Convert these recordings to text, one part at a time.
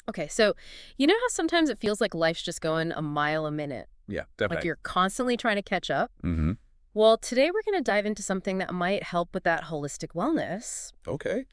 Okay, so you know how sometimes it feels like life's just going a mile a minute? Yeah, Like definitely. you're constantly trying to catch up? Mm-hmm. Well, today we're going to dive into something that might help with that holistic wellness. Okay.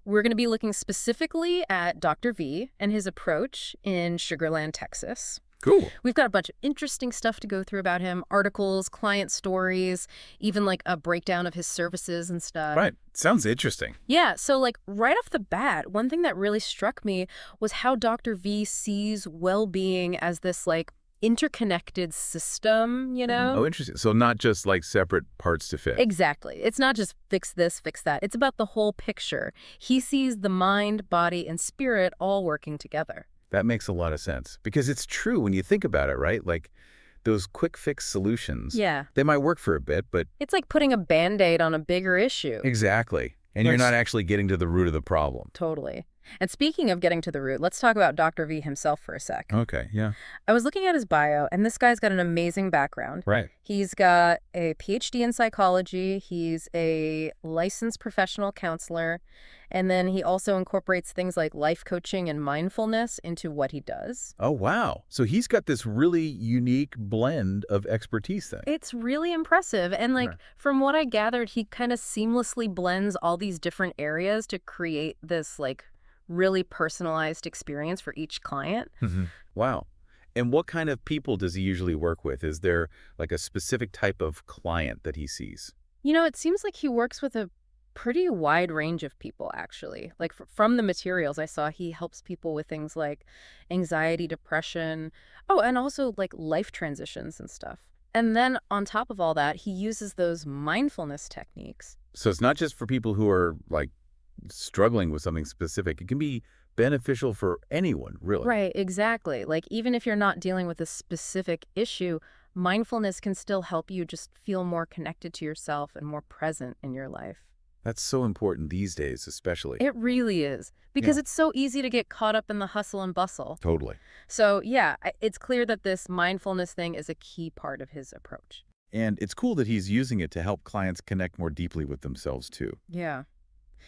We're going to be looking specifically at Dr. V and his approach in Sugarland, Texas. Cool. We've got a bunch of interesting stuff to go through about him, articles, client stories, even like a breakdown of his services and stuff. Right. Sounds interesting. Yeah, so like right off the bat, one thing that really struck me was how Dr. V sees well-being as this like interconnected system, you Oh, know? interesting. So not just like separate parts to fix. Exactly. It's not just fix this, fix that. It's about the whole picture. He sees the mind, body, and spirit all working together. That makes a lot of sense because it's true when you think about it, right? Like those quick fix solutions, Yeah. they might work for a bit, but It's like putting a Band-Aid on a bigger issue. exactly. And you're Which not actually getting to the root of the problem. totally. And speaking of getting to the root, let's talk about Dr. V himself for a sec. Okay. Yeah. I was looking at his bio, and this guy's got an amazing background. Right. He's got a PhD in psychology. He's a licensed professional counselor. And then he also incorporates things like life coaching and mindfulness into what he does. Oh, wow. So he's got this really unique blend of expertise then. It's really impressive. And like Right. from what I gathered, he kind of seamlessly blends all these different areas to create this like really personalized experience for each client. Wow. And what kind of people does he usually work with? Is there like a specific type of client that he sees? You know, it seems like he works with a pretty wide range of people, actually. Like from the materials I saw, he helps people with things like anxiety, depression. Oh, and also like life transitions and stuff. And then on top of all that, he uses those mindfulness techniques. So it's not just for people who are like struggling with something specific. It can be beneficial for anyone, really. Right, exactly. Like even if you're not dealing with a specific issue, mindfulness can still help you just feel more connected to yourself and more present in your life. That's so important these days, especially. It really is, Yeah, because it's so easy to get caught up in the hustle and bustle. totally. So, yeah, it's clear that this mindfulness thing is a key part of his approach. And it's cool that he's using it to help clients connect more deeply with themselves, too. Yeah.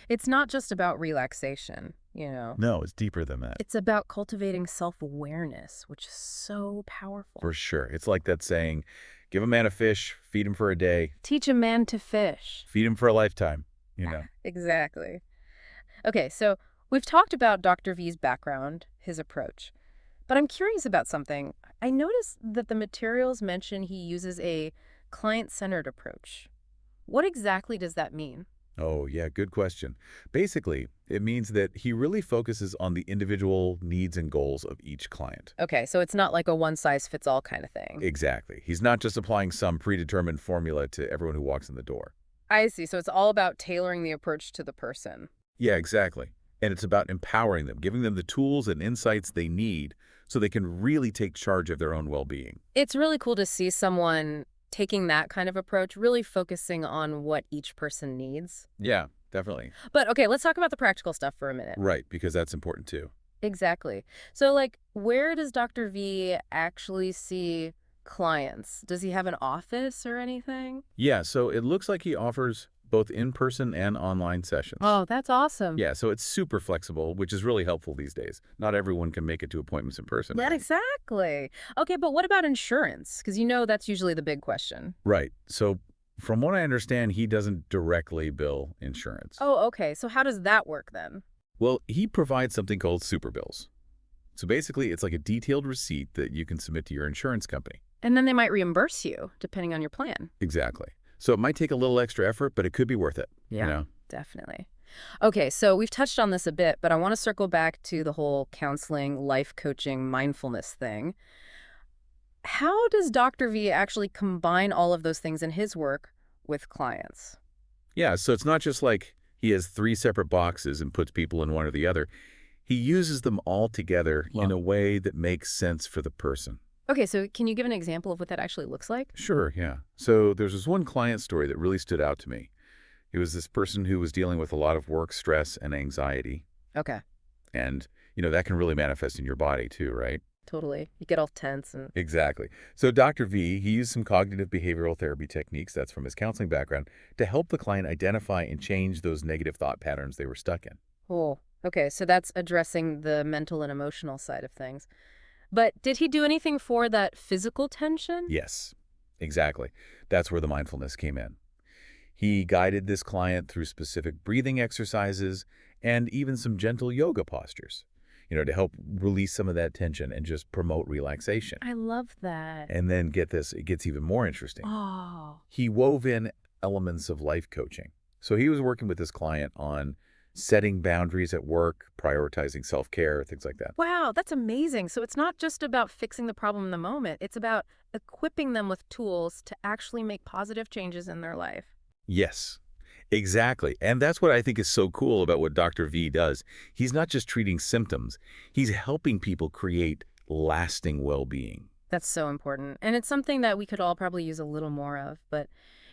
It's not just about relaxation, you know. No, it's deeper than that. It's about cultivating self-awareness, which is so powerful. For sure. It's like that saying, give a man a fish, feed him for a day, Teach a man to fish. feed him for a lifetime, you know. Exactly. Okay, so we've talked about Dr. V's background, his approach. But I'm curious about something. I noticed that the materials mention he uses a client-centered approach. What exactly does that mean? Oh, yeah, good question. Basically, it means that he really focuses on the individual needs and goals of each client. Okay, so it's not like a one-size-fits-all kind of thing. Exactly. He's not just applying some predetermined formula to everyone who walks in the door. I see. So it's all about tailoring the approach to the person. Yeah, exactly. And it's about empowering them, giving them the tools and insights they need so they can really take charge of their own well-being. It's really cool to see someone taking that kind of approach, really focusing on what each person needs. Yeah, definitely. But okay, let's talk about the practical stuff for a minute. Right, because that's important too. Exactly. So like, where does Dr. V actually see clients? Does he have an office or anything? Yeah, so it looks like he offers both in-person and online sessions. Oh, that's awesome. Yeah, so it's super flexible, which is really helpful these days. Not everyone can make it to appointments in person. That exactly. Okay, but what about insurance? Because you know that's usually the big question. Right. So from what I understand, he doesn't directly bill insurance. Oh, okay. So how does that work then? Well, he provides something called super bills. So basically, it's like a detailed receipt that you can submit to your insurance company. And then they might reimburse you, depending on your plan. Exactly. So it might take a little extra effort, but it could be worth it. Yeah. You know? Definitely. Okay, so we've touched on this a bit, but I want to circle back to the whole counseling, life coaching, mindfulness thing. How does Dr. V actually combine all of those things in his work with clients? Yeah, so it's not just like he has 3 separate boxes and puts people in one or the other. He uses them all together in a way that makes sense for the person. Okay, so can you give an example of what that actually looks like? Sure, yeah. So there's this one client story that really stood out to me. It was this person who was dealing with a lot of work stress and anxiety. Okay, And, that can really manifest in your body too, right? totally. You get all tense and... Exactly. So Dr. V, he used some cognitive behavioral therapy techniques, that's from his counseling background, to help the client identify and change those negative thought patterns they were stuck in. Oh, Okay, so that's addressing the mental and emotional side of things. But did he do anything for that physical tension? Yes, exactly. That's where the mindfulness came in. He guided this client through specific breathing exercises and even some gentle yoga postures, to help release some of that tension and just promote relaxation. I love that. And then get this, it gets even more interesting. Oh, He wove in elements of life coaching. So he was working with this client on setting boundaries at work, prioritizing self-care, things like that. wow, that's amazing. So it's not just about fixing the problem in the moment, it's about equipping them with tools to actually make positive changes in their life. Yes, exactly. And that's what I think is so cool about what Dr. V does. He's not just treating symptoms, he's helping people create lasting well-being. That's so important. And it's something that we could all probably use a little more of. But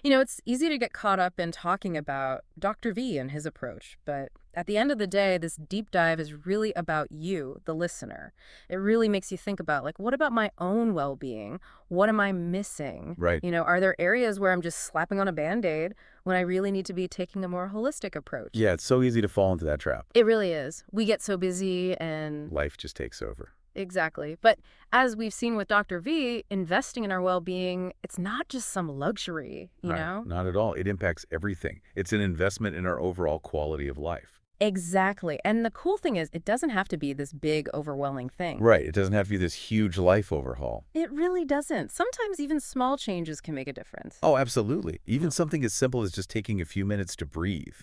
it's easy to get caught up in talking about Dr. V and his approach. But at the end of the day, this deep dive is really about you, the listener. It really makes you think about, like, what about my own well being? What am I missing? Right. Are there areas where I'm just slapping on a band aid when I really need to be taking a more holistic approach? Yeah, it's so easy to fall into that trap. It really is. We get so busy and Life just takes over. exactly. But as we've seen with Dr. V, investing in our well-being, it's not just some luxury, you Right. know? Not at all. It impacts everything. It's an investment in our overall quality of life. Exactly. And the cool thing is, it doesn't have to be this big, overwhelming thing. Right. It doesn't have to be this huge life overhaul. It really doesn't. Sometimes even small changes can make a difference. Oh, absolutely. Even something as simple as just taking a few minutes to breathe.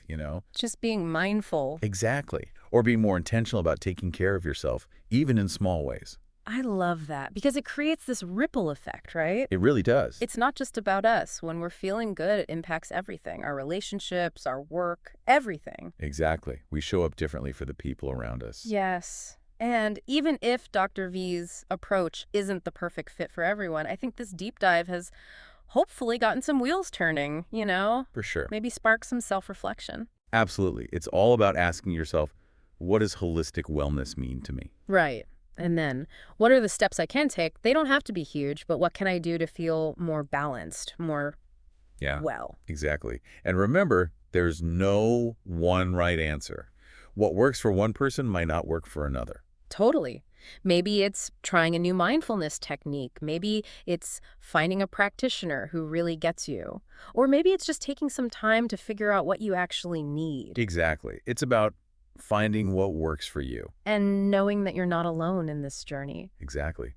Just being mindful. Exactly. Or being more intentional about taking care of yourself, even in small ways. I love that because it creates this ripple effect, right? It really does. It's not just about us. When we're feeling good, it impacts everything, our relationships, our work, everything. Exactly. We show up differently for the people around us. Yes. And even if Dr. V's approach isn't the perfect fit for everyone, I think this deep dive has hopefully gotten some wheels turning. For sure. Maybe spark some self-reflection. Absolutely. It's all about asking yourself, what does holistic wellness mean to me? Right. And then, what are the steps I can take? They don't have to be huge, but what can I do to feel more balanced, more Yeah, well? exactly. And remember, there's no one right answer. What works for one person might not work for another. Totally. Maybe it's trying a new mindfulness technique. Maybe it's finding a practitioner who really gets you. Or maybe it's just taking some time to figure out what you actually need Exactly. It's about finding what works for you. and knowing that you're not alone in this journey. Exactly.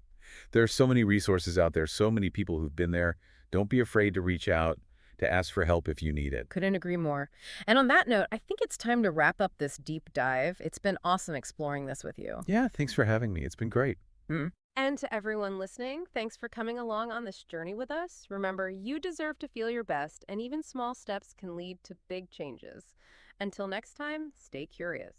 There are so many resources out there, so many people who've been there. Don't be afraid to reach out, to ask for help if you need it. Couldn't agree more. And on that note, I think it's time to wrap up this deep dive. It's been awesome exploring this with you. Yeah, thanks for having me. It's been great. And to everyone listening, thanks for coming along on this journey with us. Remember, you deserve to feel your best, and even small steps can lead to big changes. Until next time, stay curious.